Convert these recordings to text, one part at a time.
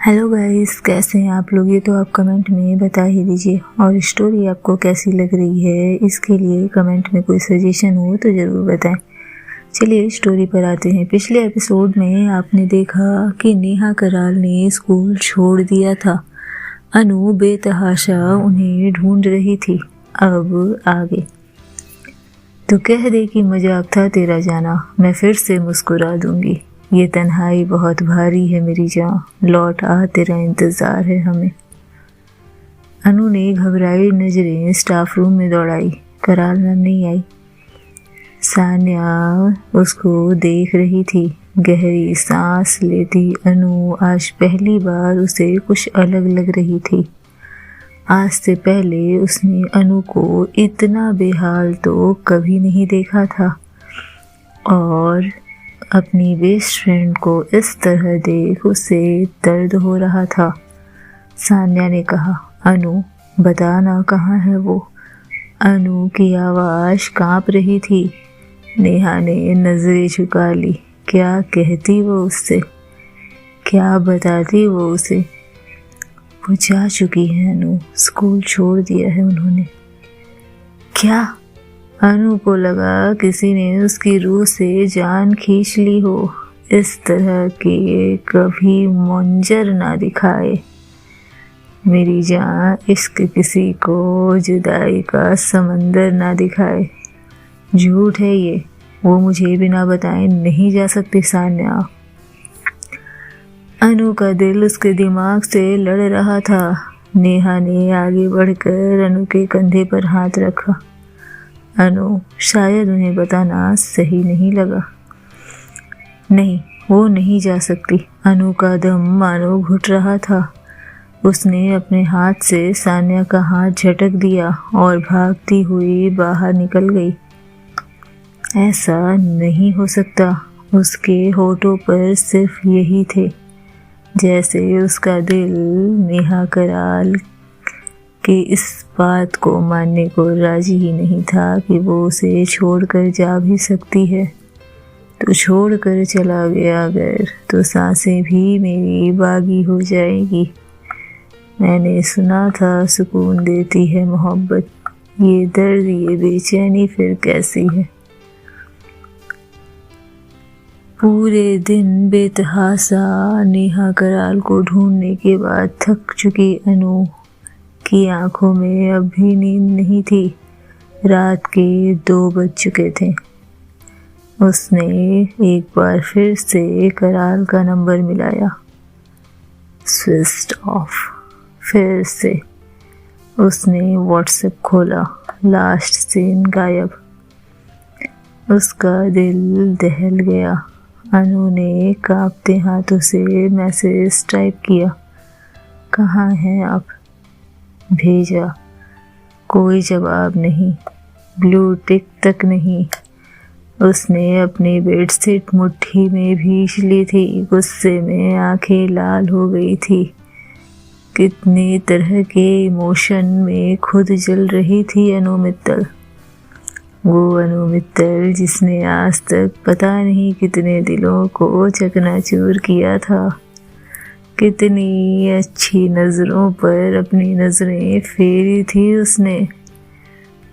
Hello guys, कैसे हैं आप लोग? ये तो आप कमेंट में बता ही दीजिए। और स्टोरी आपको कैसी लग रही है, इसके लिए कमेंट में कोई सजेशन हो तो ज़रूर बताएं। चलिए स्टोरी पर आते हैं। पिछले एपिसोड में आपने देखा कि नेहा कराल ने स्कूल छोड़ दिया था। अनु बेतहाशा उन्हें ढूंढ रही थी। अब आगे तो कह दे कि मजाक था तेरा जाना, मैं फिर से मुस्कुरा दूंगी। ये तन्हाई बहुत भारी है मेरी जान, लौट आ तेरा इंतजार है हमें। अनु ने घबराई नजरें स्टाफ रूम में दौड़ाई। कराल मैम नहीं आई। सान्या उसको देख रही थी। गहरी सांस लेती अनु आज पहली बार उसे कुछ अलग लग रही थी। आज से पहले उसने अनु को इतना बेहाल तो कभी नहीं देखा था, और अपनी बेस्ट फ्रेंड को इस तरह देख उसे दर्द हो रहा था। सान्या ने कहा, अनु बताना कहाँ है वो? अनु की आवाज़ कांप रही थी। नेहा ने नजरें झुका ली। क्या कहती वो उससे? क्या बताती वो उसे? वो जा चुकी है अनु, स्कूल छोड़ दिया है उन्होंने। क्या? अनु को लगा किसी ने उसकी रूह से जान खींच ली हो। इस तरह के कभी मंजर ना दिखाए मेरी जान, इश्क किसी को जुदाई का समंदर ना दिखाए। झूठ है ये, वो मुझे बिना बताए नहीं जा सकती सान्या। अनु का दिल उसके दिमाग से लड़ रहा था। नेहा ने आगे बढ़कर अनु के कंधे पर हाथ रखा। अनु, शायद उन्हें बताना सही नहीं लगा। नहीं, वो नहीं जा सकती। अनु का दम मानो घुट रहा था। उसने अपने हाथ से सान्या का हाथ झटक दिया और भागती हुई बाहर निकल गई। ऐसा नहीं हो सकता। उसके होठों पर सिर्फ यही थे, जैसे उसका दिल नेहा कराल कि इस बात को मानने को राजी ही नहीं था कि वो उसे छोड़कर जा भी सकती है। तो छोड़कर चला गया अगर, तो सांसें भी मेरी बागी हो जाएगी। मैंने सुना था सुकून देती है मोहब्बत, ये दर्द ये बेचैनी फिर कैसी है। पूरे दिन बेतहासा नेहा कराल को ढूंढने के बाद थक चुकी अनु की आंखों में अब भी नींद नहीं थी। रात के 2 बज चुके थे। उसने एक बार फिर से कराल का नंबर मिलाया। Switched off. फिर से उसने व्हाट्सएप खोला। लास्ट सीन गायब। उसका दिल दहल गया। अनु ने कांपते हाथों से मैसेज टाइप किया, कहाँ हैं आप? भेजा। कोई जवाब नहीं, ब्लू टिक तक नहीं। उसने अपनी बेडशीट मुट्ठी में भींच ली थी। गुस्से में आंखें लाल हो गई थी। कितनी तरह के इमोशन में खुद जल रही थी अनु मित्तल। वो अनु मित्तल जिसने आज तक पता नहीं कितने दिलों को चकनाचूर किया था। कितनी अच्छी नज़रों पर अपनी नज़रें फेरी थी उसने।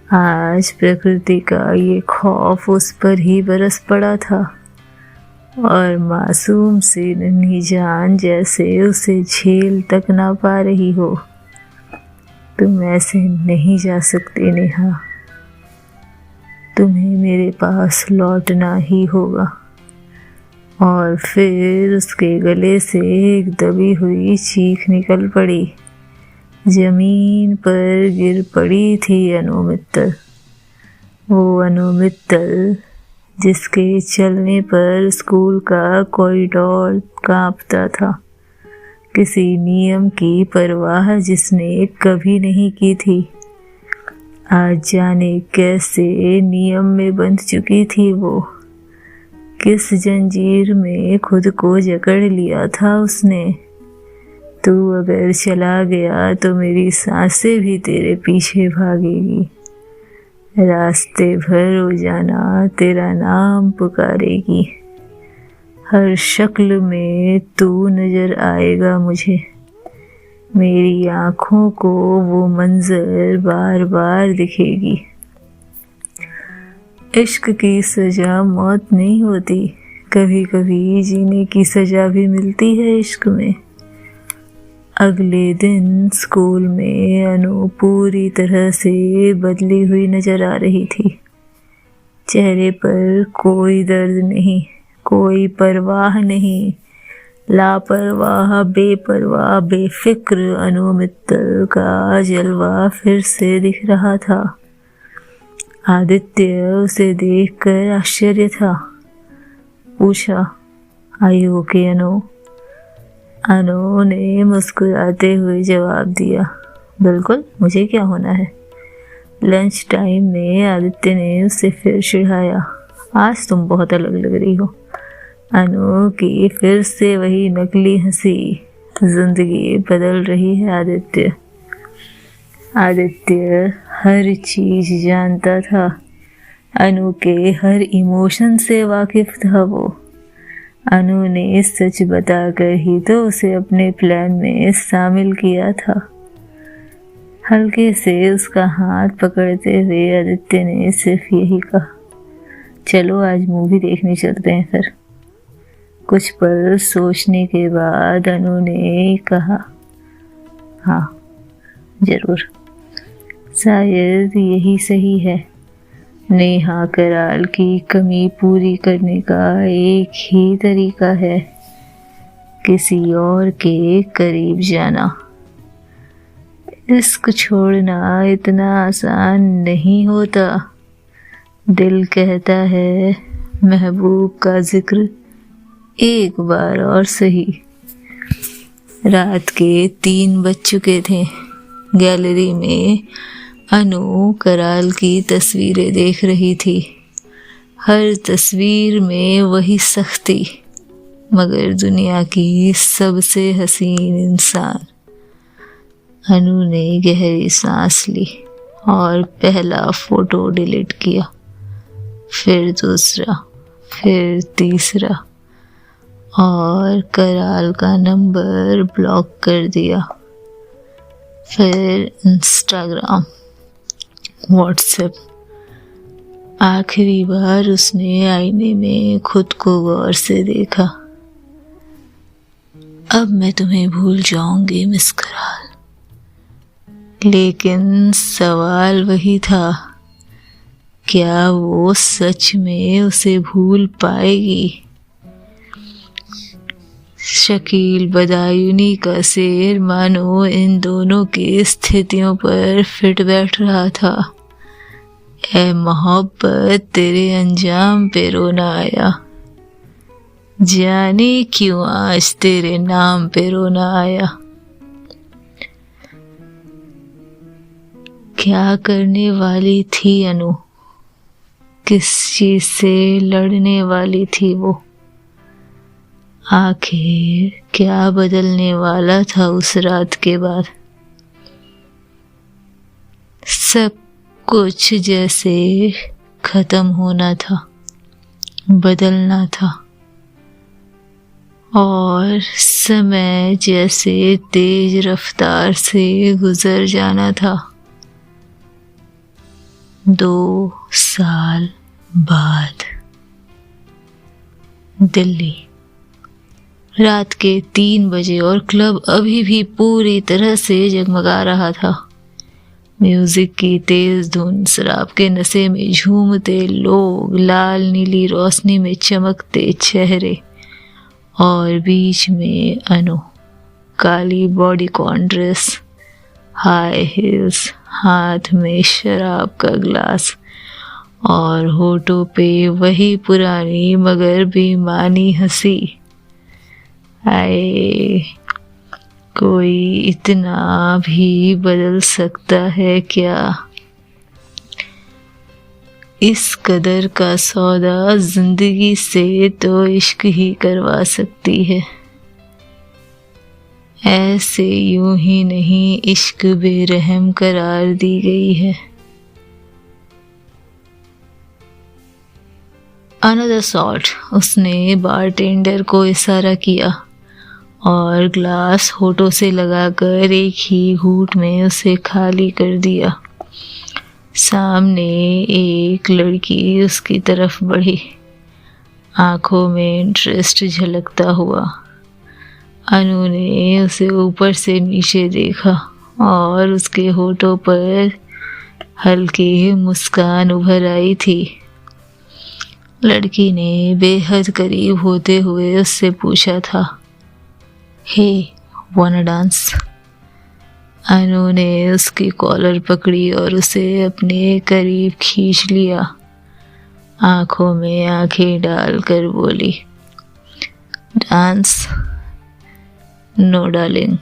आज प्रकृति का ये खौफ उस पर ही बरस पड़ा था, और मासूम सी नन्ही जान जैसे उसे झेल तक ना पा रही हो। तुम ऐसे नहीं जा सकती नेहा, तुम्हें मेरे पास लौटना ही होगा। और फिर उसके गले से एक दबी हुई चीख निकल पड़ी। जमीन पर गिर पड़ी थी अनु मित्तल। वो अनु मित्तल जिसके चलने पर स्कूल का कॉरिडोर कांपता था। किसी नियम की परवाह जिसने कभी नहीं की थी। आज जाने कैसे नियम में बंध चुकी थी वो। किस जंजीर में खुद को जकड़ लिया था उसने। तू अगर चला गया तो मेरी सांसें भी तेरे पीछे भागेगी। रास्ते भर रोजाना तेरा नाम पुकारेगी। हर शक्ल में तू नजर आएगा मुझे, मेरी आँखों को वो मंजर बार बार दिखेगी। इश्क की सजा मौत नहीं होती, कभी कभी जीने की सजा भी मिलती है इश्क में। अगले दिन स्कूल में अनु पूरी तरह से बदली हुई नजर आ रही थी। चेहरे पर कोई दर्द नहीं, कोई परवाह नहीं, लापरवाह, बेपरवाह, बेफिक्र अनु मित्तल का जलवा फिर से दिख रहा था। आदित्य उसे देखकर आश्चर्य था। पूछा, आर यू ओके अनु? अनु ने मुस्कुराते हुए जवाब दिया, बिल्कुल, मुझे क्या होना है। लंच टाइम में आदित्य ने उसे फिर चिढ़ाया, आज तुम बहुत अलग लग रही हो। अनु की फिर से वही नकली हंसी। जिंदगी बदल रही है आदित्य। आदित्य हर चीज जानता था, अनु के हर इमोशन से वाकिफ था वो। अनु ने सच बताकर ही तो उसे अपने प्लान में शामिल किया था। हल्के से उसका हाथ पकड़ते हुए आदित्य ने सिर्फ यही कहा, चलो आज मूवी देखने चलते हैं फिर। कुछ पल सोचने के बाद अनु ने कहा, हाँ जरूर, शायद यही सही है। नेहा कराल की कमी पूरी करने का एक ही तरीका है, किसी और के करीब जाना। इश्क छोड़ना इतना आसान नहीं होता। दिल कहता है महबूब का जिक्र एक बार और सही। रात के 3 बज चुके थे। गैलरी में अनु कराल की तस्वीरें देख रही थी। हर तस्वीर में वही सख्ती, मगर दुनिया की सबसे हसीन इंसान। अनु ने गहरी सांस ली और पहला फोटो डिलीट किया, फिर दूसरा, फिर तीसरा, और कराल का नंबर ब्लॉक कर दिया। फिर इंस्टाग्राम, व्हाट्सएप। आखिरी बार उसने आईने में खुद को गौर से देखा। अब मैं तुम्हें भूल जाऊंगी मिस कराल। लेकिन सवाल वही था, क्या वो सच में उसे भूल पाएगी? शकील बदायूनी का शेर मानो इन दोनों की स्थितियों पर फिट बैठ रहा था। ऐ मोहब्बत तेरे अंजाम पे रोना आया, जाने क्यों आज तेरे नाम पे रोना आया। क्या करने वाली थी अनु? किस चीज से लड़ने वाली थी वो? आखिर क्या बदलने वाला था उस रात के बाद? सब कुछ जैसे खत्म होना था, बदलना था, और समय जैसे तेज रफ्तार से गुजर जाना था। 2 साल बाद दिल्ली, रात के 3 बजे और क्लब अभी भी पूरी तरह से जगमगा रहा था। म्यूजिक की तेज धुन, शराब के नशे में झूमते लोग, लाल नीली रोशनी में चमकते चेहरे, और बीच में अनु, काली बॉडीकॉन ड्रेस, हाई हील्स, हाथ में शराब का ग्लास, और होठों पे वही पुरानी मगर बेईमानी हंसी। आए, कोई इतना भी बदल सकता है क्या? इस कदर का सौदा जिंदगी से तो इश्क ही करवा सकती है। ऐसे यूं ही नहीं इश्क बेरहम करार दी गई है। Another shot. उसने बारटेंडर को इशारा किया और ग्लास होठों से लगाकर एक ही घूंट में उसे खाली कर दिया। सामने एक लड़की उसकी तरफ बढ़ी, आंखों में इंटरेस्ट झलकता हुआ। अनु ने उसे ऊपर से नीचे देखा और उसके होठों पर हल्की मुस्कान उभर आई थी। लड़की ने बेहद करीब होते हुए उससे पूछा था, हे वाना डांस? अनु ने उसकी कॉलर पकड़ी और उसे अपने करीब खींच लिया। आंखों में आंखें डालकर बोली, डांस? नो डार्लिंग,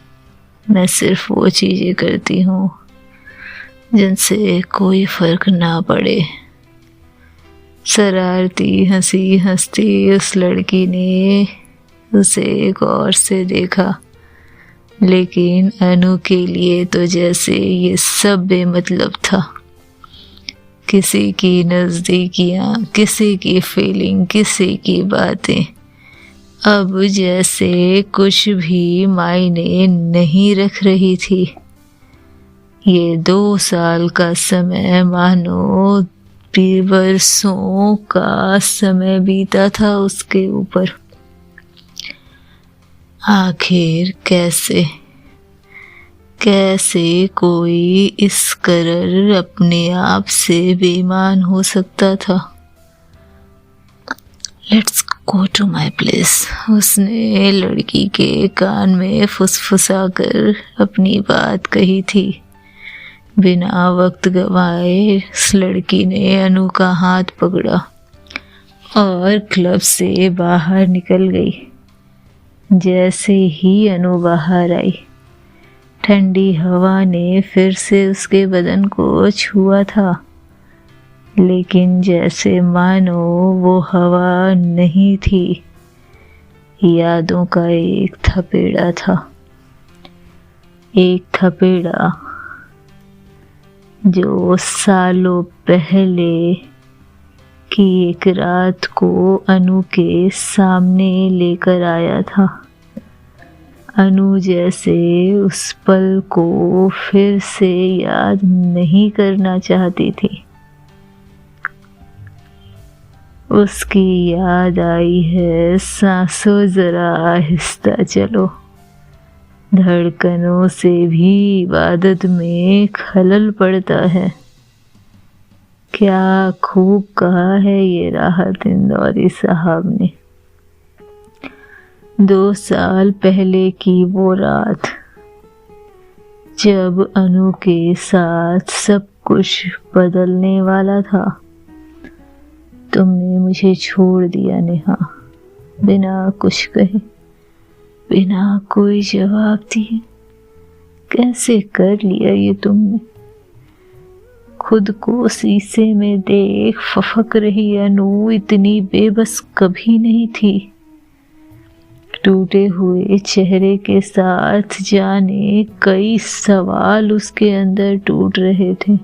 मैं सिर्फ वो चीज़ें करती हूँ जिनसे कोई फर्क ना पड़े। शरारती हंसी हंसती उस लड़की ने उसे गौर से देखा, लेकिन अनु के लिए तो जैसे ये सब बेमतलब था। किसी की नज़दीकियाँ, किसी की फीलिंग, किसी की बातें अब जैसे कुछ भी मायने नहीं रख रही थी। ये 2 साल का समय मानो बरसों का समय बीता था उसके ऊपर। आखिर कैसे कोई इस कदर अपने आप से बेईमान हो सकता था। Let's go to my place, उसने लड़की के कान में फुसफुसा कर अपनी बात कही थी। बिना वक्त गंवाए उस लड़की ने अनु का हाथ पकड़ा और क्लब से बाहर निकल गई। जैसे ही अनु बाहर आई, ठंडी हवा ने फिर से उसके बदन को छुआ था, लेकिन जैसे मानो वो हवा नहीं थी, यादों का एक थपेड़ा था। एक थपेड़ा जो सालों पहले की एक रात को अनु के सामने लेकर आया था। अनु जैसे उस पल को फिर से याद नहीं करना चाहती थी। उसकी याद आई है, सांसों जरा आहिस्ता चलो, धड़कनों से भी इबादत में खलल पड़ता है। क्या खूब कहा है ये राहत इंदौरी साहब ने। 2 साल पहले की वो रात, जब अनु के साथ सब कुछ बदलने वाला था। तुमने मुझे छोड़ दिया नेहा, बिना कुछ कहे, बिना कोई जवाब दिए। कैसे कर लिया ये तुमने? खुद को शीशे में देख फफक रही अनु इतनी बेबस कभी नहीं थी। टूटे हुए चेहरे के साथ जाने कई सवाल उसके अंदर टूट रहे थे।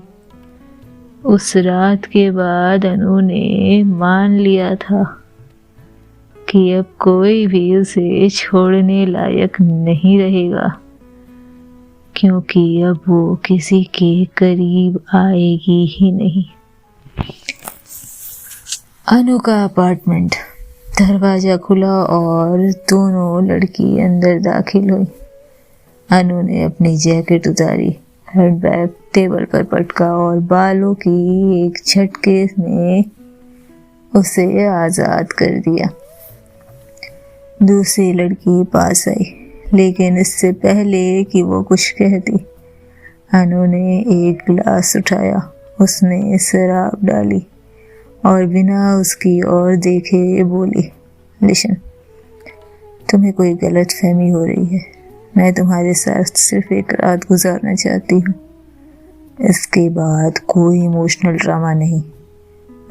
उस रात के बाद अनु ने मान लिया था कि अब कोई भी उसे छोड़ने लायक नहीं रहेगा, क्योंकि अब वो किसी के करीब आएगी ही नहीं। अनु का अपार्टमेंट, दरवाजा खुला और दोनों लड़की अंदर दाखिल हुई। अनु ने अपनी जैकेट उतारी, हैंडबैग टेबल पर पटका और बालों की एक झटके में उसे आजाद कर दिया। दूसरी लड़की पास आई, लेकिन इससे पहले कि वो कुछ कहती, अनु ने एक गिलास उठाया, उसमें शराब डाली और बिना उसकी ओर देखे बोली, लिसन, तुम्हें कोई गलत फहमी हो रही है। मैं तुम्हारे साथ सिर्फ एक रात गुजारना चाहती हूँ, इसके बाद कोई इमोशनल ड्रामा नहीं।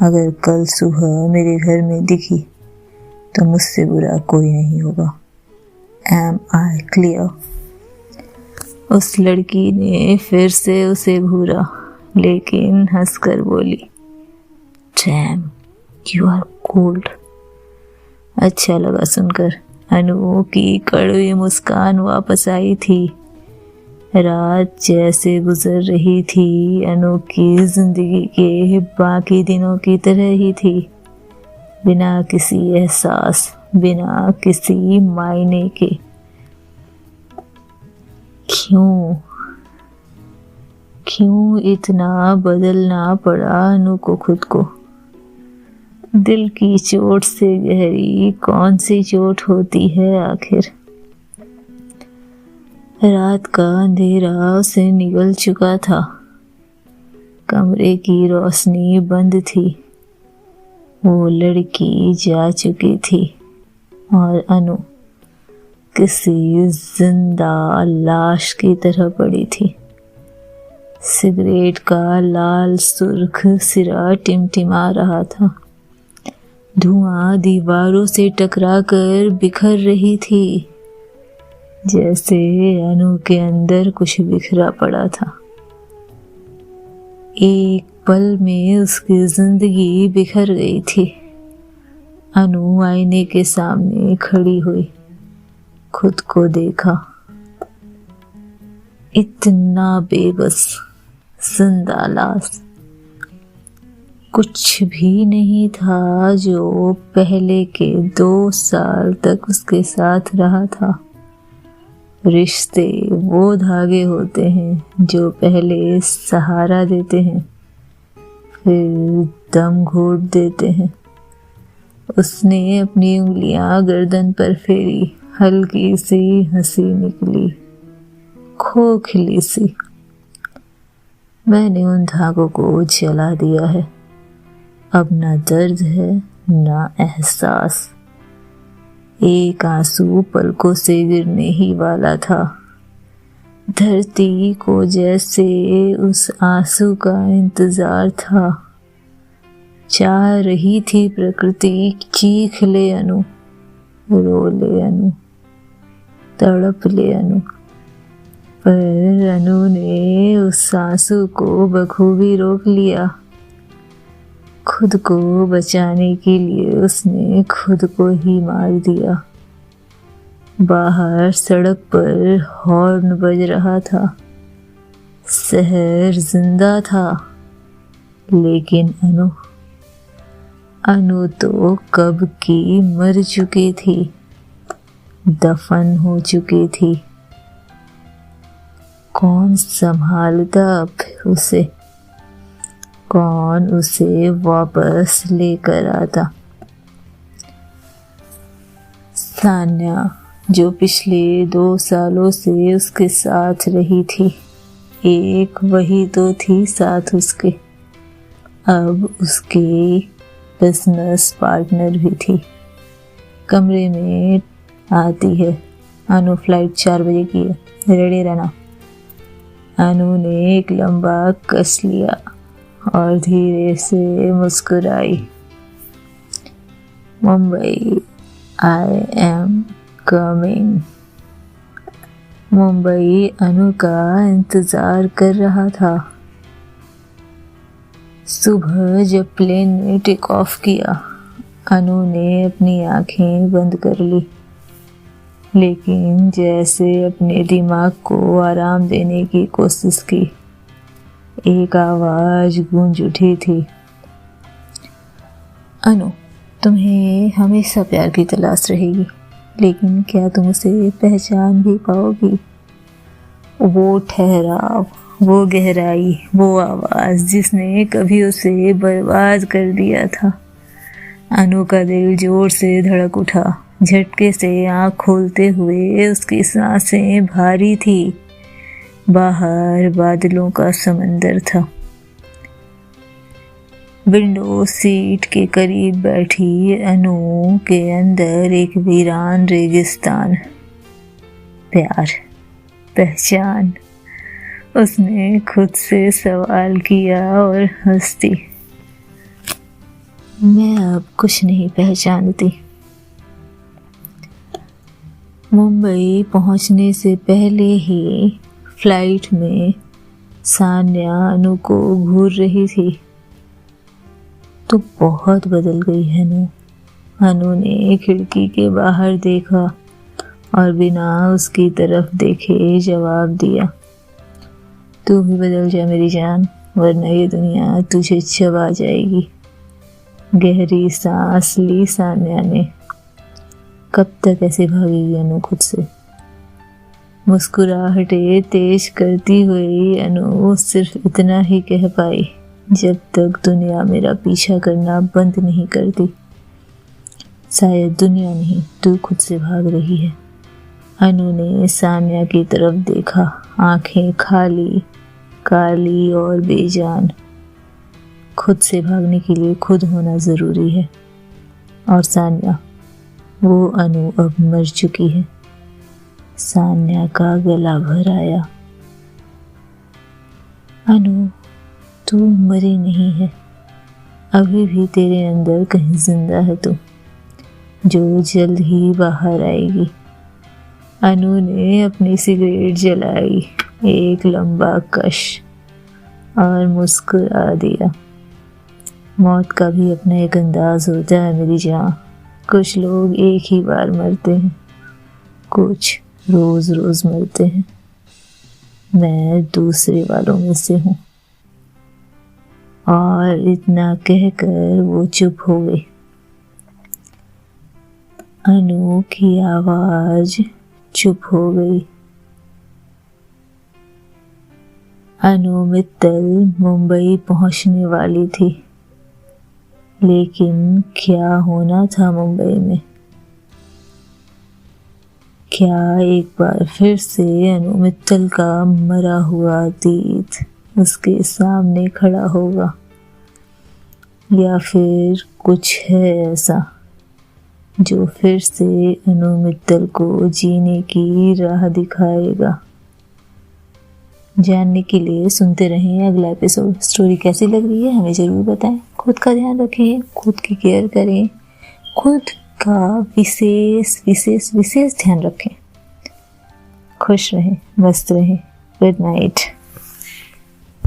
अगर कल सुबह मेरे घर में दिखी तो मुझसे बुरा कोई नहीं होगा। Am I clear? उस लड़की ने फिर से उसे घूरा, लेकिन हंसकर बोली, Damn, you are कोल्ड। अच्छा लगा सुनकर। अनु की कड़वी मुस्कान वापस आई थी। रात जैसे गुजर रही थी, अनु की जिंदगी के बाकी दिनों की तरह ही थी, बिना किसी एहसास, बिना किसी मायने के। क्यों इतना बदलना पड़ा अनु को खुद को? दिल की चोट से गहरी कौन सी चोट होती है आखिर? रात का अंधेरा उसे निगल चुका था। कमरे की रोशनी बंद थी। वो लड़की जा चुकी थी और अनु किसी जिंदा लाश की तरह पड़ी थी। सिगरेट का लाल सुर्ख सिरा टिमटिमा रहा था। धुआं दीवारों से टकराकर बिखर रही थी, जैसे अनु के अंदर कुछ बिखरा पड़ा था। एक पल में उसकी जिंदगी बिखर गई थी। अनु आईने के सामने खड़ी हुई, खुद को देखा। इतना बेबस, जिंदा लाश। कुछ भी नहीं था जो पहले के 2 साल तक उसके साथ रहा था। रिश्ते वो धागे होते हैं जो पहले सहारा देते हैं, फिर दम घोट देते हैं। उसने अपनी उंगलियां गर्दन पर फेरी, हल्की सी हंसी निकली, खोखली सी। मैंने उन धागों को जला दिया है। अब ना दर्द है ना एहसास। एक आंसू पलकों से गिरने ही वाला था। धरती को जैसे उस आंसू का इंतजार था। चाह रही थी प्रकृति, चीख ले अनु, रो ले अनु, तड़प ले अनु। पर अनु ने उस आंसू को बखूबी रोक लिया। खुद को बचाने के लिए उसने खुद को ही मार दिया। बाहर सड़क पर हॉर्न बज रहा था। शहर जिंदा था, लेकिन अनु तो कब की मर चुकी थी, दफन हो चुकी थी। कौन संभालता अब उसे? कौन उसे वापस लेकर आता? सान्या, जो पिछले 2 सालों से उसके साथ रही थी, एक वही तो थी साथ उसके। अब उसके बिजनेस पार्टनर भी थी। कमरे में आती है। अनु, फ्लाइट 4 बजे की है, रेडी रहना। अनु ने एक लंबा कस लिया और धीरे से मुस्कुराई। Mumbai, I am coming. Mumbai Anu का इंतजार कर रहा था। सुबह जब प्लेन ने टेक ऑफ किया, अनु ने अपनी आंखें बंद कर ली, लेकिन जैसे अपने दिमाग को आराम देने की कोशिश की, एक आवाज गूंज उठी थी। अनु, तुम्हें हमेशा प्यार की तलाश रहेगी, लेकिन क्या तुम उसे पहचान भी पाओगी? वो ठहराव, वो गहराई, वो आवाज जिसने कभी उसे बर्बाद कर दिया था। अनु का दिल जोर से धड़क उठा। झटके से आंख खोलते हुए उसकी सांसें भारी थी। बाहर बादलों का समंदर था। विंडो सीट के करीब बैठी अनु के अंदर एक वीरान रेगिस्तान। प्यार, पहचान, उसने खुद से सवाल किया और हंसती। मैं अब कुछ नहीं पहचानती। मुंबई पहुंचने से पहले ही फ्लाइट में सान्या अनु को घूर रही थी। तो बहुत बदल गई है अनु। अनु ने खिड़की के बाहर देखा और बिना उसकी तरफ देखे जवाब दिया, तू भी बदल जा मेरी जान, वरना ये दुनिया तुझे चबा जाएगी। गहरी सांस ली सान्या ने। कब तक ऐसे भागेगी अनु खुद से? मुस्कुराहटें तेज करती हुई अनु सिर्फ इतना ही कह पाई, जब तक दुनिया मेरा पीछा करना बंद नहीं करती। शायद दुनिया नहीं, तू खुद से भाग रही है। अनु ने सान्या की तरफ देखा, आंखें खाली, काली और बेजान। खुद से भागने के लिए खुद होना जरूरी है। और सान्या, वो अनु अब मर चुकी है। सान्या का गला भर आया। अनु, तू मरी नहीं है, अभी भी तेरे अंदर कहीं जिंदा है तू, जो जल्द ही बाहर आएगी। अनु ने अपनी सिगरेट जलाई, एक लंबा कश, और मुस्कुरा दिया। मौत का भी अपना एक अंदाज होता है मेरी जान। कुछ लोग एक ही बार मरते हैं, कुछ रोज रोज मरते हैं। मैं दूसरे वालों में से हूँ। और इतना कहकर वो चुप हो गई। अनु की आवाज चुप हो गई। अनु मित्तल मुंबई पहुंचने वाली थी, लेकिन क्या होना था मुंबई में? क्या एक बार फिर से अनु मित्तल का मरा हुआ अतीत उसके सामने खड़ा होगा, या फिर कुछ है ऐसा जो फिर से अनु मित्तल को जीने की राह दिखाएगा? जानने के लिए सुनते रहें अगला एपिसोड। स्टोरी कैसी लग रही है हमें ज़रूर बताएं। खुद का ध्यान रखें, खुद की केयर करें, खुद का विशेष विशेष विशेष ध्यान रखें। खुश रहें, मस्त रहें। Good night.